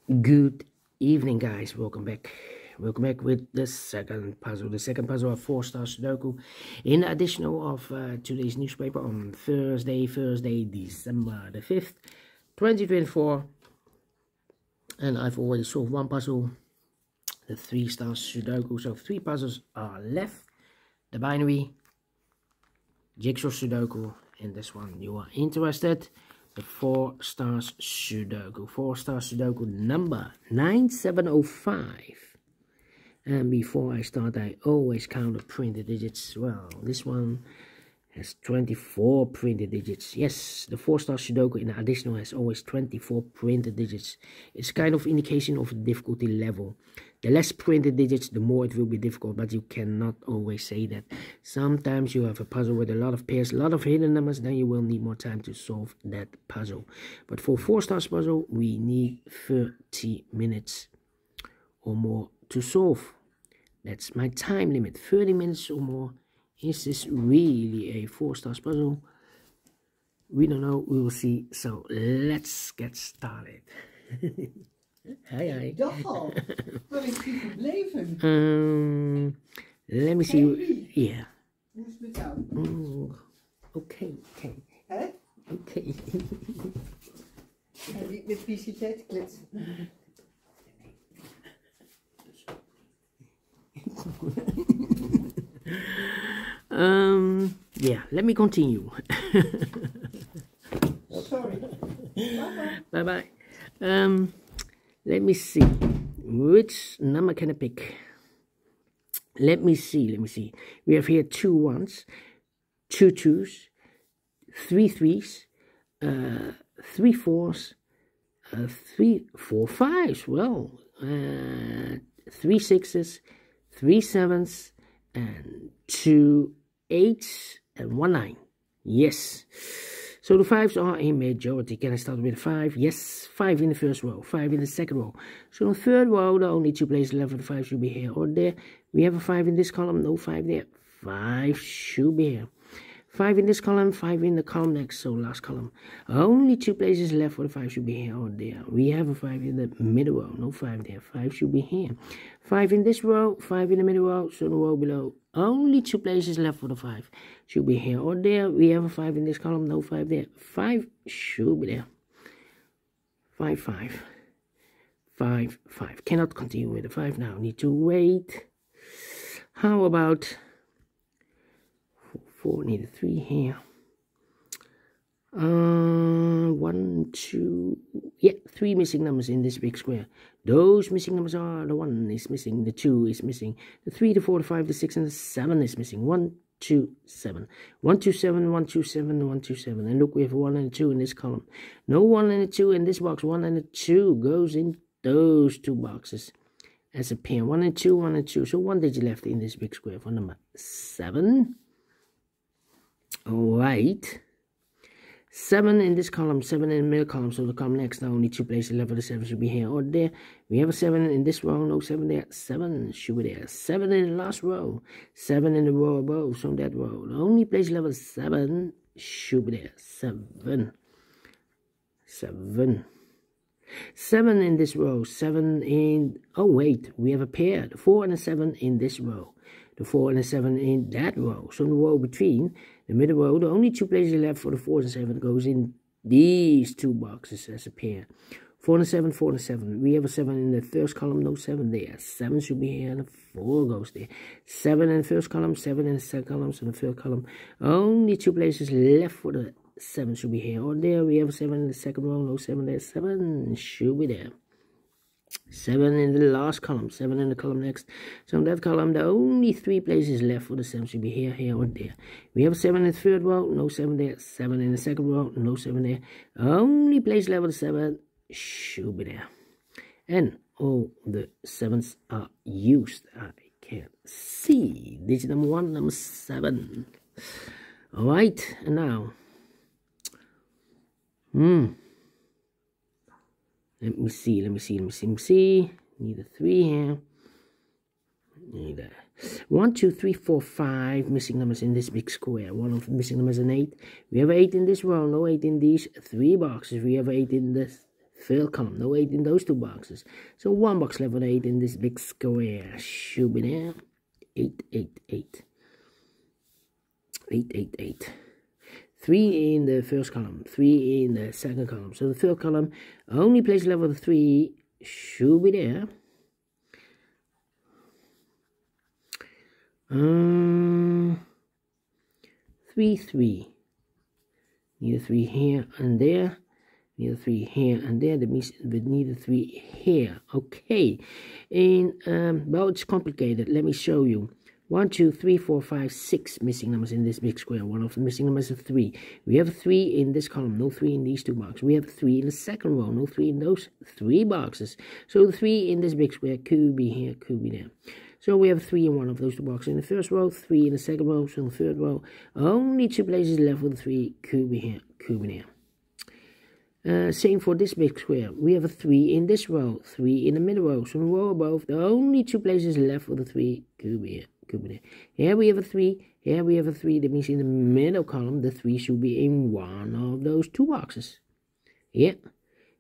Good evening, guys. Welcome back with the second puzzle of Four Stars Sudoku in the additional of today's newspaper on Thursday, December the 5th, 2024. And I've already solved one puzzle, the 3 Stars Sudoku. So 3 puzzles are left: the binary, jigsaw Sudoku, and this one you are interested, the 4 Stars Sudoku. 4 Stars Sudoku number 9705. And before I start, I always count the printed digits. Well, this one has 24 printed digits. Yes, the 4 Stars Sudoku in the additional has always 24 printed digits. It's kind of indication of a difficulty level. The less printed digits, the more it will be difficult, but you cannot always say that. Sometimes you have a puzzle with a lot of pairs, a lot of hidden numbers, then you will need more time to solve that puzzle. But for 4 Stars puzzle, we need 30 minutes or more to solve. That's my time limit, 30 minutes or more. Is this really a 4 Stars puzzle? We don't know, we will see. So let's get started. Hi. Dag, waar is die gebleven? Let me see. Hey. Yeah. Hoe is het met jou? Okay. Hè? Okay. Met wie zit jij te kletsen? Yeah, let me continue. Sorry. Bye. Let me see. Which number can I pick? Let me see. We have here 2 1s, 2 2s, 3 3s, 3 4s, 3 4 5s. Well, 3 6s, 3 7s, and 2 8s, and 1 9. Yes. So the 5s are a majority. Can I start with 5? Yes, 5 in the first row, 5 in the second row. So in the third row, the only 2 places left for the 5 should be here or there. We have a 5 in this column, no 5 there. 5 should be here. 5 in this column, 5 in the column next, so last column. Only 2 places left for the 5 should be here or there. We have a 5 in the middle row, no 5 there. 5 should be here. 5 in this row, 5 in the middle row, so the row below. Only 2 places left for the 5 should be here or there. We have a 5 in this column, no 5 there. 5 should be there. 5 5. 5 5. Cannot continue with the 5 now. Need to wait. How about 4? Need a 3 here. 1 2. Yeah, 3 missing numbers in this big square. Those missing numbers are: the 1 is missing, the 2 is missing, the 3, the 4, the 5, the 6, and the 7 is missing. 1 2 7. 1 2 7, 1 2 7, 1 2 7. And look, we have a 1 and a 2 in this column. No 1 and a 2 in this box. 1 and a 2 goes in those 2 boxes as a pair. 1 and 2, 1 and 2. So 1 digit left in this big square for number 7. Alright. 7 in this column, 7 in the middle column, so the column next, now only 2 places left for the 7 should be here or there. We have a 7 in this row, no 7 there. 7 should be there. 7 in the last row, 7 in the row above, so that row. The only place left for 7 should be there. 7 in this row, 7 in, oh wait, we have a pair, the 4 and the 7 in this row, the 4 and the 7 in that row. So in the row between, the middle row, the only 2 places left for the 4 and 7 goes in these 2 boxes as a pair. 4 and 7, 4 and 7. We have a 7 in the first column, no 7 there. 7 should be here, and the 4 goes there. 7 in the first column, 7 in the second column, so the third column. Only 2 places left for the 7 should be here or there. We have a 7 in the second row, no 7 there. 7 should be there. 7 in the last column, 7 in the column next. So in that column, the only 3 places left for the 7 should be here, here, or there. We have a 7 in the third row, no 7 there. 7 in the second row, no 7 there. Only place left for the 7 should be there. And all the 7s are used. I can see digit number 1, number 7. Alright, and now. Let me see. Need a 3 here. Need a 1, 2, 3, 4, 5 missing numbers in this big square. One of the missing numbers is an 8. We have 8 in this row, no 8 in these 3 boxes. We have 8 in the third column, no 8 in those two boxes. So one box left with 8 in this big square, should be there. 8, 8, 8. 8, 8, 8. 3 in the first column, 3 in the second column. So the third column, only place left with 3 should be there. 3, 3. Need a 3 here and there. Need a 3 here and there. That means we need a 3 here. Okay. And, well, it's complicated. Let me show you. 1, 2, 3, 4, 5, 6 missing numbers in this big square. One of the missing numbers is 3. We have a 3 in this column, no 3 in these two boxes. We have a 3 in the second row, no 3 in those 3 boxes. So the 3 in this big square could be here, could be there. So we have 3 in one of those two boxes in the first row, 3 in the second row, so in the third row. Only 2 places left with 3, could be here, could be there. Same for this big square. We have a 3 in this row, 3 in the middle row. So in the row above, the only 2 places left with a 3, could be here, could be there. Here we have a 3, here we have a 3. That means in the middle column, the 3 should be in one of those two boxes. Yeah.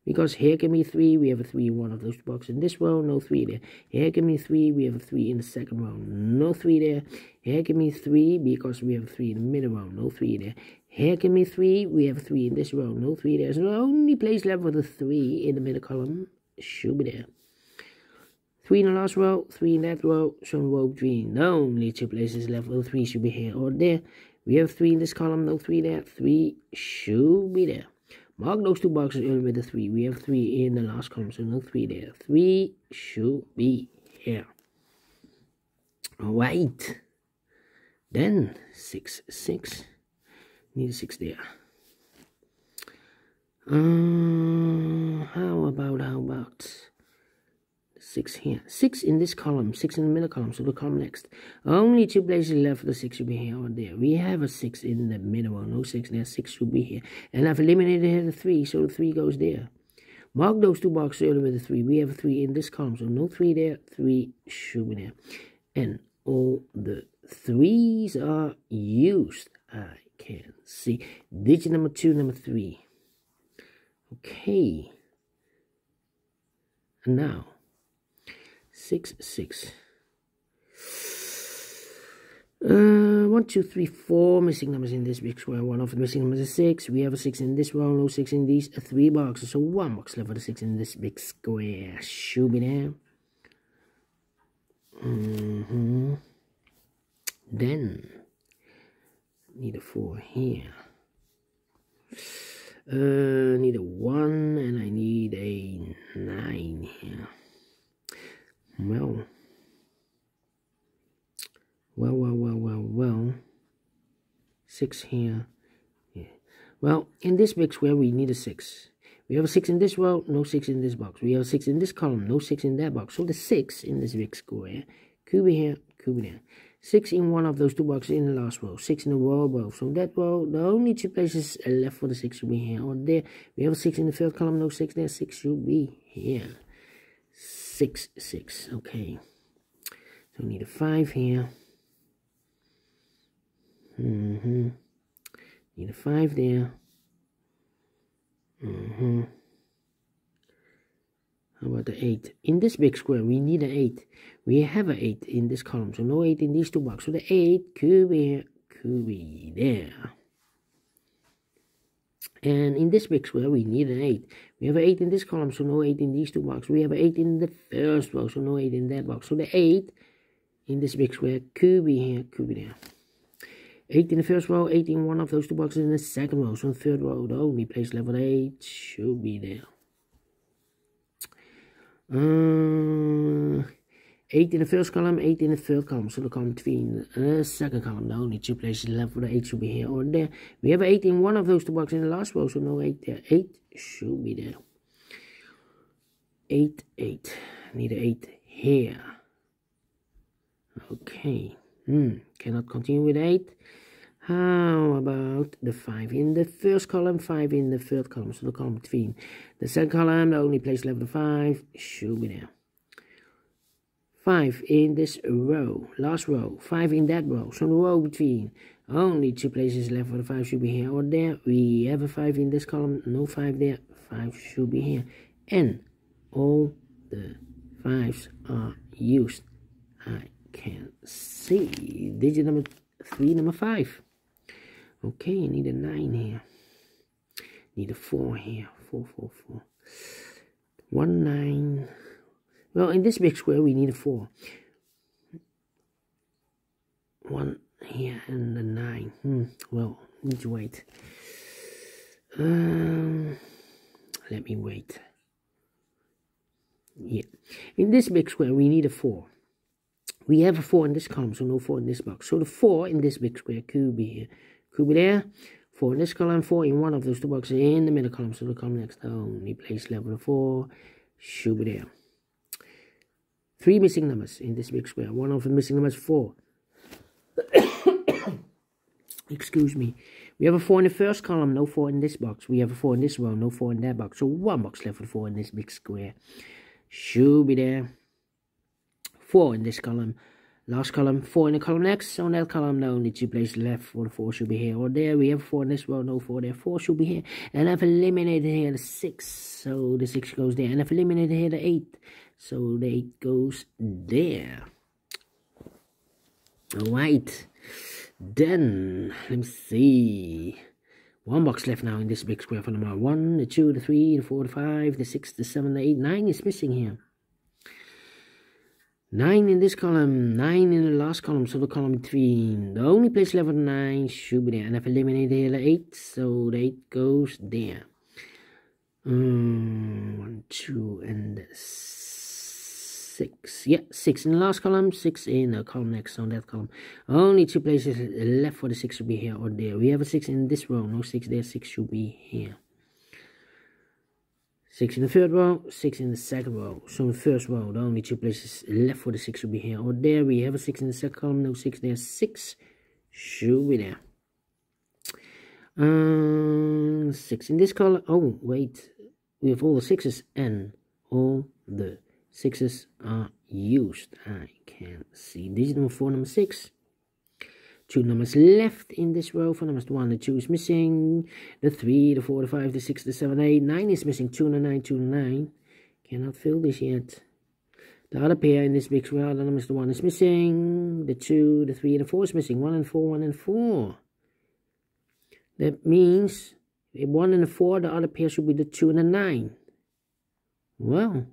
Because here can be 3, we have a 3 in one of those two boxes. In this row, no 3 there. Here can be 3, we have a 3 in the second row, no 3 there. Here can be 3, because we have a 3 in the middle row, no 3 there. Here can be 3, we have a 3 in this row, no 3 there. So the only place left with a 3 in the middle column should be there. 3 in the last row, 3 in that row, so in row between. The only 2 places left with a 3 should be here or there. We have 3 in this column, no 3 there. 3 should be there. Mark those two boxes early with a 3. We have 3 in the last column, so no 3 there. 3 should be here. Alright. Then 6, 6. Need a 6 there. How about 6 here? 6 in this column, 6 in the middle column, so the column next. Only 2 places left for the 6 should be here or there. We have a 6 in the middle one, no 6 there, 6 should be here. And I've eliminated here the 3, so the 3 goes there. Mark those two boxes earlier with the 3. We have a 3 in this column, so no 3 there, 3 should be there. And all the 3s are used. I can see. Digit number 2, number 3. Okay. And now 6, 6. 1, 2, 3, 4 missing numbers in this big square. One of the missing numbers is 6. We have a 6 in this row, no 6 in these 3 boxes. So one box left for the 6 in this big square. Should be there. Then need a 4 here. Need a 1 and I need a 9 here. Well. 6 here. Yeah. Well, in this big square, we need a 6. We have a 6 in this row, no 6 in this box. We have a 6 in this column, no 6 in that box. So the 6 in this big square could be here, could be there. 6 in one of those two boxes in the last row. 6 in the row above. So that row, the only 2 places left for the 6 should be here or there. We have a 6 in the third column, no 6 there. 6 should be here. 6, 6. Okay. So we need a 5 here. Need a 5 there. How about the 8? In this big square, we need an 8. We have an 8 in this column, so no 8 in these two boxes. So the 8 could be here, could be there. And in this big square, we need an 8. We have an 8 in this column, so no 8 in these two boxes. We have an 8 in the first row, so no 8 in that box. So the 8 in this big square could be here, could be there. 8 in the first row, 8 in one of those two boxes in the second row. So in the third row, the only place left with 8 should be there. 8 in the first column, 8 in the third column. So the column between the second column, the only 2 places left for the 8 should be here or there. We have 8 in one of those two boxes in the last row, so no 8 there. 8 should be there. 8, 8. Need an 8 here. Okay. Cannot continue with 8. How about the 5 in the first column, 5 in the third column, so the column between the second column, the only place left for 5 should be there. 5 in this row, last row, 5 in that row, so the row between, only 2 places left for the 5 should be here or there. We have a 5 in this column, no 5 there, 5 should be here. and all the 5s are used. I can see digit number 3, number 5. Okay, I need a 9 here. Need a 4 here. 4, 4, 4. 1, 9. Well, in this big square, we need a 4. 1 here and a 9. Well, need to wait. Let me wait. Yeah. In this big square, we need a 4. We have a 4 in this column, so no 4 in this box. So the 4 in this big square could be here. Could be there. 4 in this column, 4 in one of those two boxes in the middle column. So the column next only place level 4 should be there. 3 missing numbers in this big square. One of the missing numbers 4. Excuse me. We have a 4 in the first column, no 4 in this box. We have a 4 in this row, no 4 in that box. So one box left for 4 in this big square. Should be there. 4 in this column. Last column, 4 in the column next. On that column, no, only 2 places left for the 4 should be here or there. We have 4 in this row, no 4 there. 4 should be here. And I've eliminated here the 6. So the 6 goes there. And I've eliminated here the 8. So the 8 goes there. Alright. Then, let me see. One box left now in this big square for number 1, the 2, the 3, the 4, the 5, the 6, the 7, the 8, 9 is missing here. 9 in this column, 9 in the last column, so the column between. The only place left for 9 should be there. And I've eliminated here the 8, so the 8 goes there. 1, 2, and 6. Yeah, 6 in the last column, 6 in the column next on that column. Only 2 places left for the 6 should be here or there. We have a 6 in this row, no 6 there, 6 should be here. 6 in the third row, 6 in the second row. So in the first row, the only 2 places left for the 6 should be here or there. We have a 6 in the second column, no 6 there, 6 should be there. 6 in this column. Oh, wait. We have all the 6s and all the 6s are used. I can see digit number 4, number 6. 2 numbers left in this row. For numbers 1, the 2 is missing. The 3, the 4, the 5, the 6, the 7, 8, 9 is missing. 2 and a 9, 2 and a 9. Cannot fill this yet. The other pair in this big square, the numbers, the 1 is missing. The 2, the 3, and the 4 is missing. 1 and 4, 1 and 4. That means 1 and a 4, the other pair should be the 2 and a 9. Well.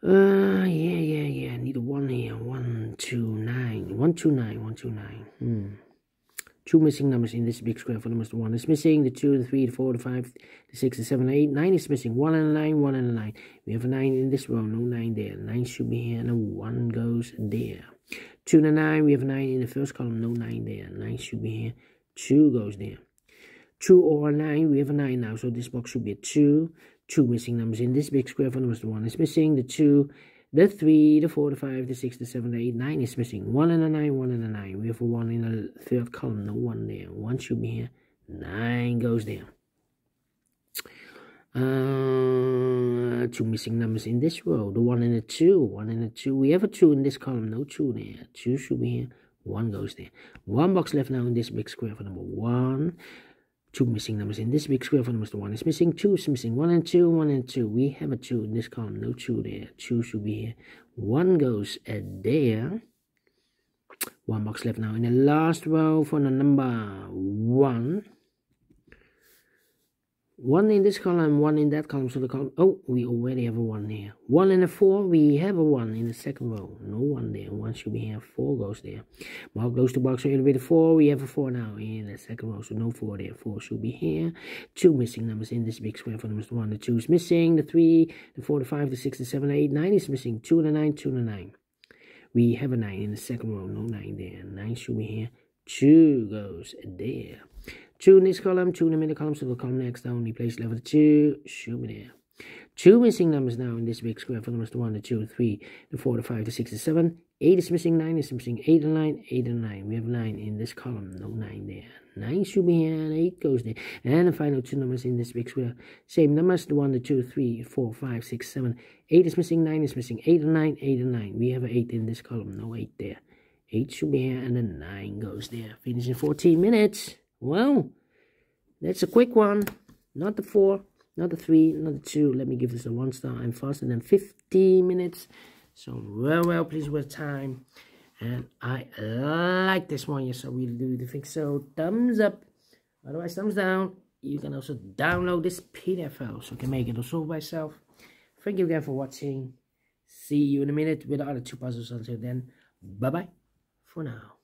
Yeah. I need a 1 here. 1, 2, 9. 1, 2, 9. 1, 2, 9. 2 missing numbers in this big square. For numbers, the 1 is missing. The 2, the 3, the 4, the 5, the 6, the 7, the 8. 9 is missing. 1 and a 9, 1 and a 9. We have a 9 in this row. No 9 there. 9 should be here. And a 1 goes there. 2 and a 9. We have a 9 in the first column. No 9 there. 9 should be here. 2 goes there. 2 or 9. We have a 9 now. So this box should be a 2. 2 missing numbers in this big square. For numbers, the 1 is missing. The 2, the 3, the 4, the 5, the 6, the 7, the 8, 9 is missing. 1 and a 9, 1 and a 9. We have a 1 in the third column. No 1 there. 1 should be here. 9 goes there. 2 missing numbers in this row. The 1 and the 2. 1 and the 2. We have a 2 in this column. No 2 there. 2 should be here. 1 goes there. 1 box left now in this big square for number 1. 2 missing numbers in this big square for numbers. The 1 is missing. 2 is missing. 1 and 2. 1 and 2. We have a 2 in this column. No 2 there. 2 should be here. 1 goes there. 1 box left now in the last row for the number 1. 1 in this column, 1 in that column. So the column, oh, we already have a 1 here. 1 and a 4, we have a 1 in the second row. No 1 there. 1 should be here. 4 goes there. Mark those 2 boxes in with a 4. We have a 4 now in the second row. So no 4 there. 4 should be here. 2 missing numbers in this big square for numbers. 1, the 2 is missing. The 3, the 4, the 5, the 6, the 7, the 8, 9 is missing. 2 and a 9, 2 and a 9. We have a 9 in the second row. No 9 there. 9 should be here. 2 goes there. 2 in this column, 2 in the middle column, so the column next, the only place left for the 2 should be there. 2 missing numbers now in this big square for numbers, the 1, the 2, the 3, the 4, the 5, the 6, the 7. 8 is missing, 9 is missing, 8 and 9, 8 and 9. We have 9 in this column, no 9 there. 9 should be here, and 8 goes there. And the final 2 numbers in this big square. Same numbers, the 1, the 2, 3, 4, 5, 6, 7. 8 is missing, 9 is missing, 8 and 9, 8 and 9. We have an 8 in this column, no 8 there. 8 should be here, and then 9 goes there. Finish in 14 minutes. Well, that's a quick one, not the 4. not a 3, not a 2. Let me give this a 1 star. I'm faster than 15 minutes. So well pleased with time. And I like this one. Yes, I really do think so. Thumbs up. Otherwise, thumbs down. You can also download this PDF file, so you can make it also by yourself. Thank you again for watching. See you in a minute with the other 2 puzzles. Until then, bye-bye for now.